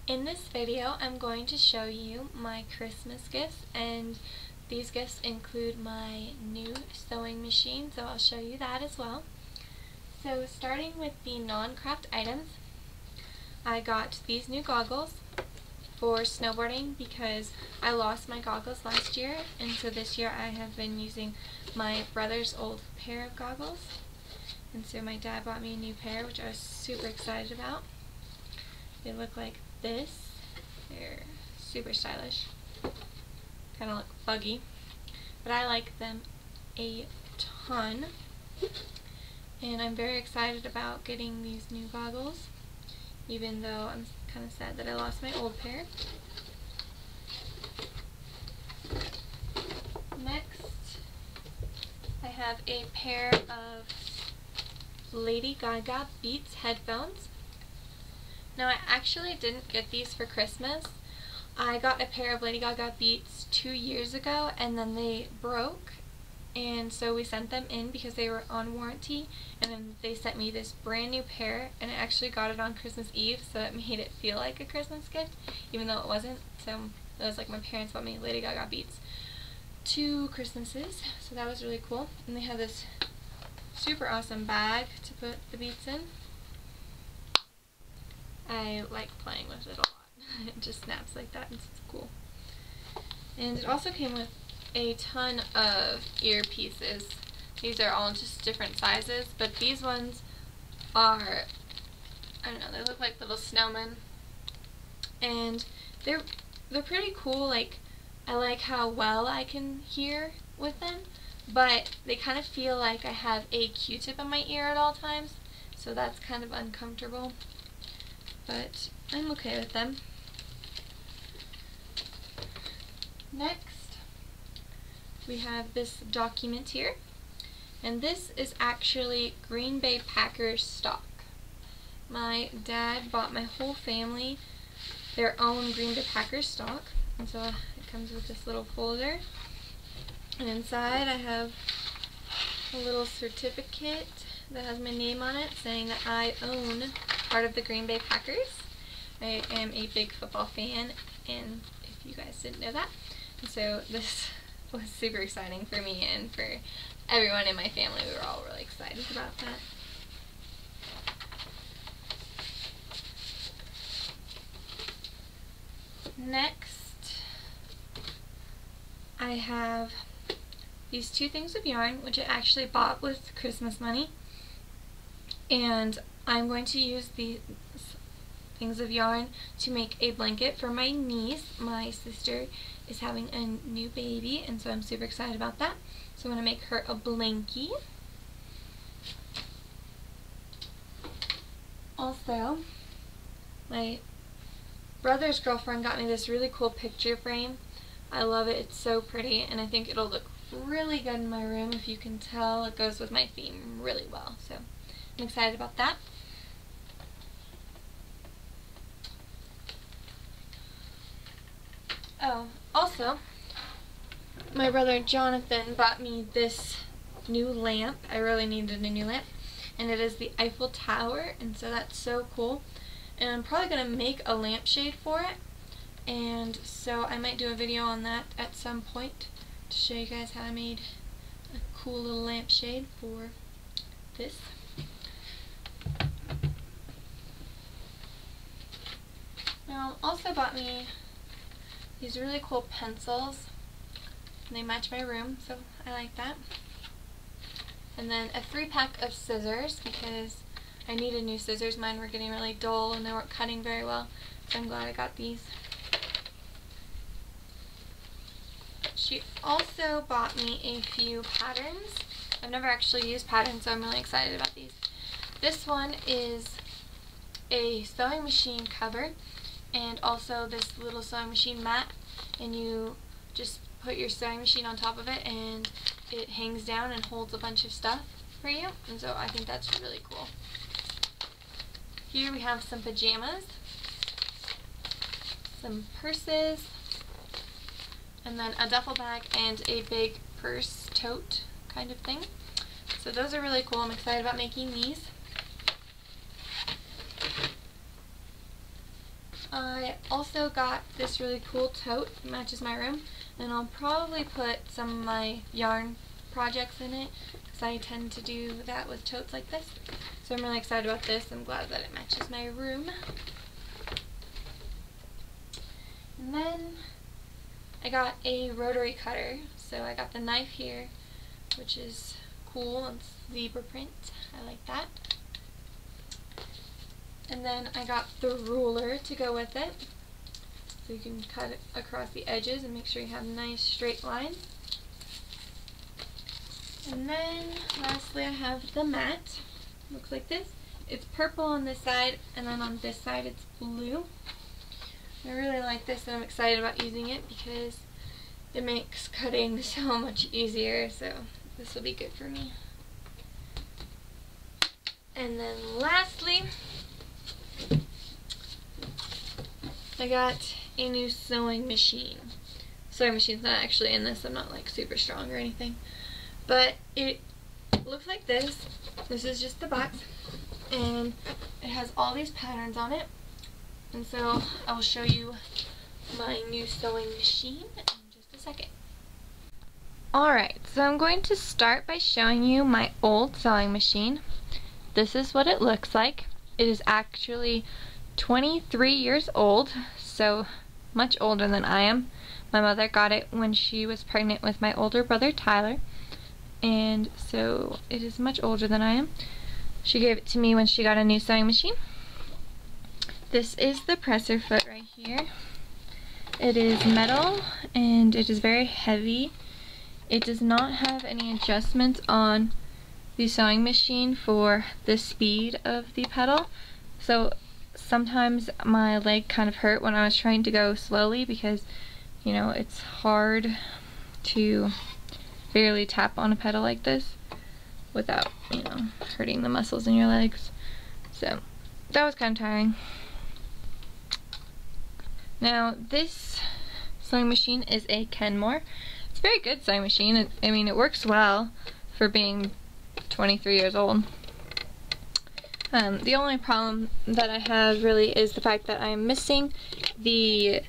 In this video, I'm going to show you my Christmas gifts, and these gifts include my new sewing machine, so I'll show you that as well. So starting with the non-craft items, I got these new goggles for snowboarding because I lost my goggles last year, and so this year I have been using my brother's old pair of goggles. And so my dad bought me a new pair, which I was super excited about. They look like this. They're super stylish. Kind of look buggy, but I like them a ton. And I'm very excited about getting these new goggles, even though I'm kind of sad that I lost my old pair. Next, I have a pair of Lady Gaga Beats headphones. Now, I actually didn't get these for Christmas. I got a pair of Lady Gaga Beats 2 years ago, and then they broke, and so we sent them in because they were on warranty, and then they sent me this brand new pair, and I actually got it on Christmas Eve, so it made it feel like a Christmas gift, even though it wasn't. So it was like my parents bought me Lady Gaga Beats 2 Christmases, so that was really cool. And they have this super awesome bag to put the beats in. I like playing with it a lot. It just snaps like that and it's cool. And it also came with a ton of earpieces. These are all just different sizes, but these ones are, I don't know, they look like little snowmen. And they're pretty cool. Like, I like how well I can hear with them, but they kind of feel like I have a Q-tip in my ear at all times, so that's kind of uncomfortable. But I'm okay with them. Next, we have this document here, and this is actually Green Bay Packers stock. My dad bought my whole family their own Green Bay Packers stock, and so it comes with this little folder, and inside I have a little certificate that has my name on it saying that I own part of the Green Bay Packers. I am a big football fan, and if you guys didn't know that, and so this was super exciting for me and for everyone in my family. We were all really excited about that. Next, I have these 2 things of yarn, which I actually bought with Christmas money, and I'm going to use these things of yarn to make a blanket for my niece. My sister is having a new baby, and so I'm super excited about that. So I'm going to make her a blankie. Also, my brother's girlfriend got me this really cool picture frame. I love it. It's so pretty, and I think it'll look really good in my room. If you can tell, it goes with my theme really well, so I'm excited about that. Oh, also, my brother Jonathan bought me this new lamp. I really needed a new lamp, and it is the Eiffel Tower, and so that's so cool. And I'm probably going to make a lampshade for it, and so I might do a video on that at some point to show you guys how I made a cool little lampshade for this. Now, also bought me these really cool pencils, and they match my room, so I like that. And then a 3-pack of scissors, because I needed new scissors. Mine were getting really dull and they weren't cutting very well, so I'm glad I got these. She also bought me a few patterns. I've never actually used patterns, so I'm really excited about these. This one is a sewing machine cover, and also this little sewing machine mat, and you just put your sewing machine on top of it and it hangs down and holds a bunch of stuff for you, and so I think that's really cool. Here we have some pajamas, some purses, and then a duffel bag and a big purse tote kind of thing. So those are really cool. I'm excited about making these. I also got this really cool tote. It matches my room, and I'll probably put some of my yarn projects in it because I tend to do that with totes like this. So I'm really excited about this. I'm glad that it matches my room. And then I got a rotary cutter. So I got the knife here, which is cool. It's zebra print. I like that. And then I got the ruler to go with it, so you can cut it across the edges and make sure you have nice straight lines. And then lastly I have the mat. Looks like this. It's purple on this side, and then on this side it's blue. I really like this, and I'm excited about using it because it makes cutting so much easier, so this will be good for me. And then lastly, I got a new sewing machine. Sewing machine's not actually in this. I'm not like super strong or anything. But it looks like this. This is just the box. And it has all these patterns on it. And so I will show you my new sewing machine in just a second. Alright, so I'm going to start by showing you my old sewing machine. This is what it looks like. It is actually 23 years old, so much older than I am. My mother got it when she was pregnant with my older brother Tyler, and so it is much older than I am. She gave it to me when she got a new sewing machine. This is the presser foot right here. It is metal and it is very heavy. It does not have any adjustments on the sewing machine for the speed of the pedal, so sometimes my leg kind of hurt when I was trying to go slowly because, you know, it's hard to barely tap on a pedal like this without, you know, hurting the muscles in your legs. So that was kind of tiring. Now this sewing machine is a Kenmore. It's a very good sewing machine. I mean, it works well for being 23 years old. The only problem that I have really is the fact that I'm missing the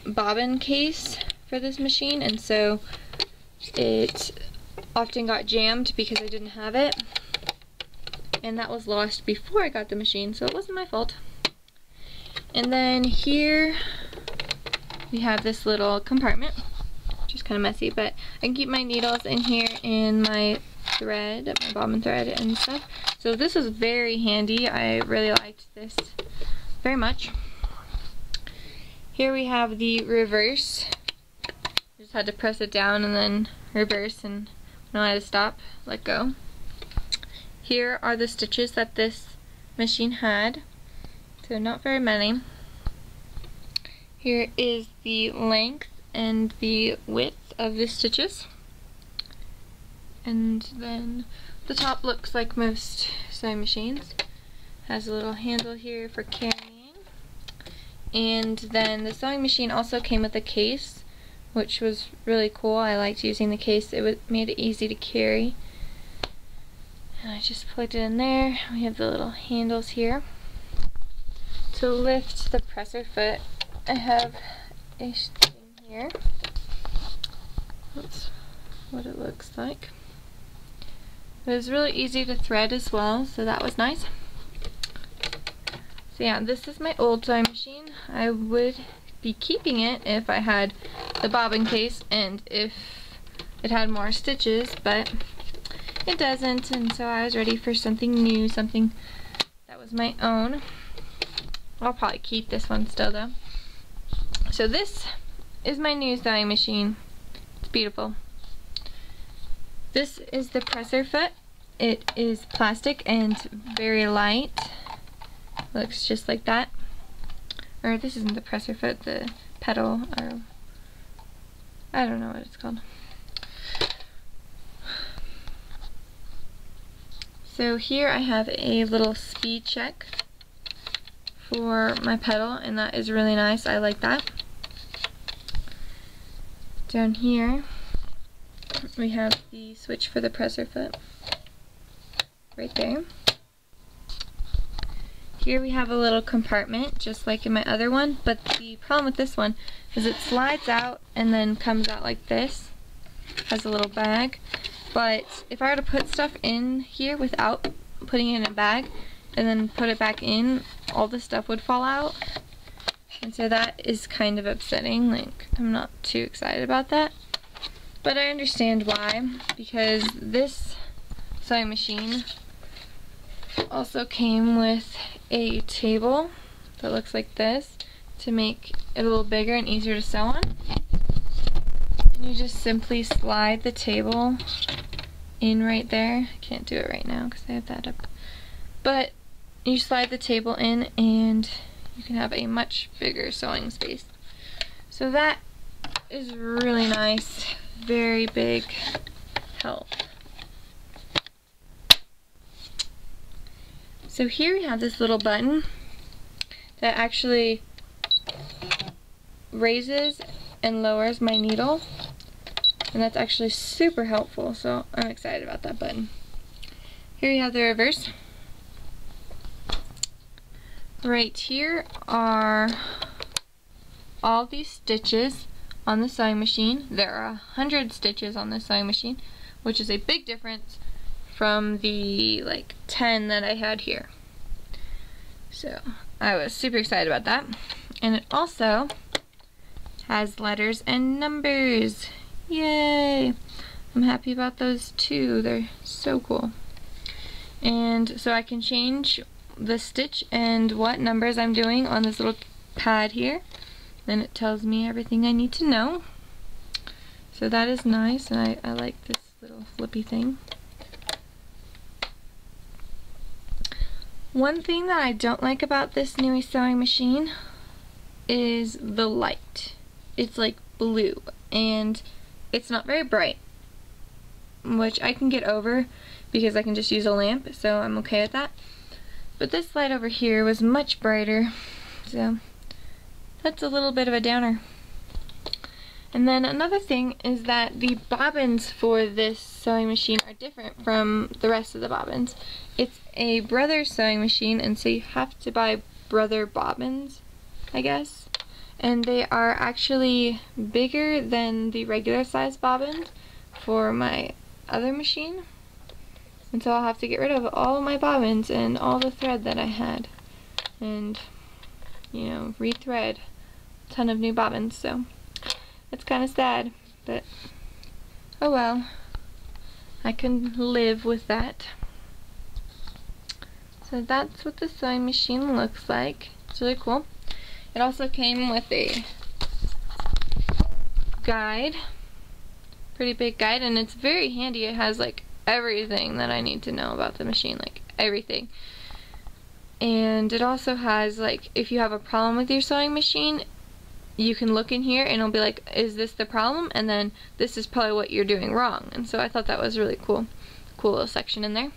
bobbin case for this machine, and so it often got jammed because I didn't have it, and that was lost before I got the machine, so it wasn't my fault. And then here we have this little compartment, which is kind of messy, but I can keep my needles in here and my thread, my bobbin thread and stuff. So this is very handy. I really liked this very much. Here we have the reverse. Just had to press it down and then reverse, and when I had to stop, let go. Here are the stitches that this machine had. So not very many. Here is the length and the width of the stitches. And then the top looks like most sewing machines. Has a little handle here for carrying. And then the sewing machine also came with a case, which was really cool. I liked using the case. It made it easy to carry. And I just plugged it in there. We have the little handles here. To lift the presser foot, I have a thing here. That's what it looks like. It was really easy to thread as well, so that was nice. So yeah, this is my old sewing machine. I would be keeping it if I had the bobbin case and if it had more stitches, but it doesn't, and so I was ready for something new, something that was my own. I'll probably keep this one still though. So this is my new sewing machine. It's beautiful. This is the presser foot. It is plastic and very light. Looks just like that. Or this isn't the presser foot, the pedal, or I don't know what it's called. So here I have a little speed check for my pedal, and that is really nice. I like that. Down here we have the switch for the presser foot right there. here we have a little compartment, just like in my other one, but the problem with this one is it slides out and then comes out like this. Has a little bag. But if I were to put stuff in here without putting it in a bag and then put it back in, all the stuff would fall out. And so that is kind of upsetting. Like, I'm not too excited about that. But I understand why, because this sewing machine also came with a table that looks like this to make it a little bigger and easier to sew on. And you just simply slide the table in right there. I can't do it right now because I have that up. But you slide the table in and you can have a much bigger sewing space. So that is really nice. Very big help. So here we have this little button that actually raises and lowers my needle, and that's actually super helpful, so I'm excited about that button. Here you have the reverse. Right here are all these stitches on the sewing machine. There are 100 stitches on the sewing machine, which is a big difference from the like 10 that I had here. So I was super excited about that. And it also has letters and numbers. Yay! I'm happy about those too. They're so cool. And so I can change the stitch and what numbers I'm doing on this little pad here. Then it tells me everything I need to know. So that is nice, and I like this little flippy thing. One thing that I don't like about this new sewing machine is the light. It's like blue, and it's not very bright, which I can get over because I can just use a lamp, so I'm okay with that. But this light over here was much brighter, so that's a little bit of a downer. And then another thing is that the bobbins for this sewing machine are different from the rest of the bobbins. It's a Brother sewing machine, and so you have to buy Brother bobbins, I guess. And they are actually bigger than the regular size bobbins for my other machine. And so I'll have to get rid of all my bobbins and all the thread that I had. And, you know, rethread a ton of new bobbins, so it's kind of sad, but oh well, I can live with that. So that's what the sewing machine looks like. It's really cool. It also came with a guide, pretty big guide, and it's very handy. It has like everything that I need to know about the machine, like everything. And it also has, like, if you have a problem with your sewing machine, you can look in here and it'll be like, is this the problem? And then this is probably what you're doing wrong. And so I thought that was really cool. Cool little section in there.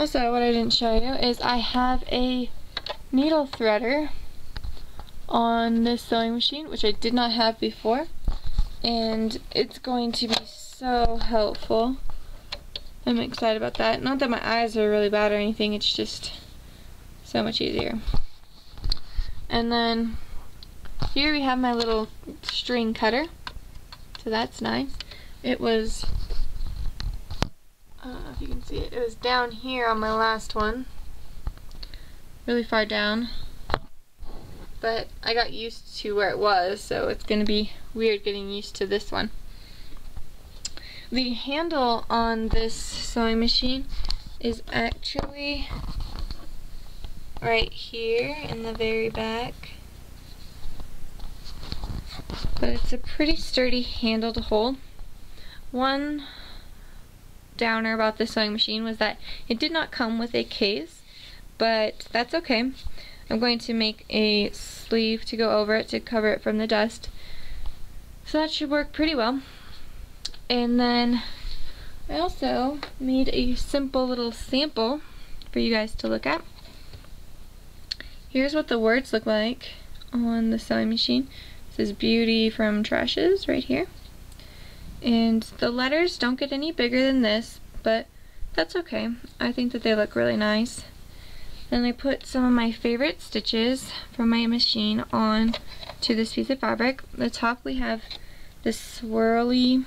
Also, what I didn't show you is I have a needle threader on this sewing machine, which I did not have before. And it's going to be so helpful. I'm excited about that. Not that my eyes are really bad or anything, it's just so much easier. And then here we have my little string cutter, so that's nice. It was, I don't know if you can see it, it was down here on my last one, really far down, but I got used to where it was, so it's going to be weird getting used to this one. The handle on this sewing machine is actually right here in the very back. But it's a pretty sturdy handle to hold. One downer about this sewing machine was that it did not come with a case, but that's okay. I'm going to make a sleeve to go over it to cover it from the dust. So that should work pretty well. And then I also made a simple little sample for you guys to look at. Here's what the words look like on the sewing machine. This is Beauty from Trashes right here. And the letters don't get any bigger than this, but that's okay. I think that they look really nice. Then I put some of my favorite stitches from my machine on to this piece of fabric. At the top we have this swirly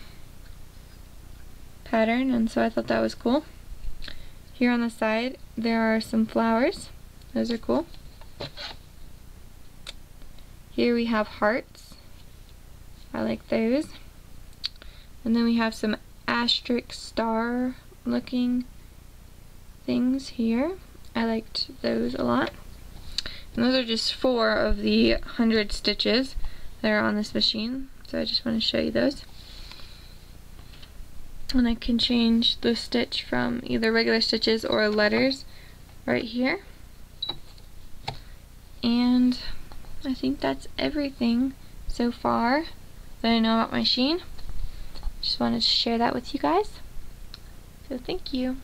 pattern, and so I thought that was cool. Here on the side there are some flowers. Those are cool. Here we have hearts. I like those. And then we have some asterisk star looking things here. I liked those a lot. And those are just 4 of the 100 stitches that are on this machine. So I just want to show you those. And I can change the stitch from either regular stitches or letters right here. And I think that's everything so far that I know about my machine. Just wanted to share that with you guys. So thank you.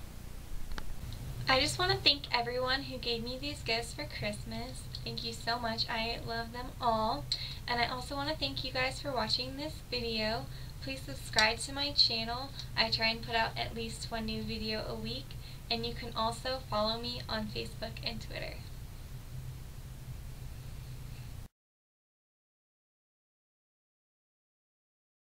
I just want to thank everyone who gave me these gifts for Christmas. Thank you so much. I love them all. And I also want to thank you guys for watching this video. Please subscribe to my channel. I try and put out at least 1 new video a week. And you can also follow me on Facebook and Twitter.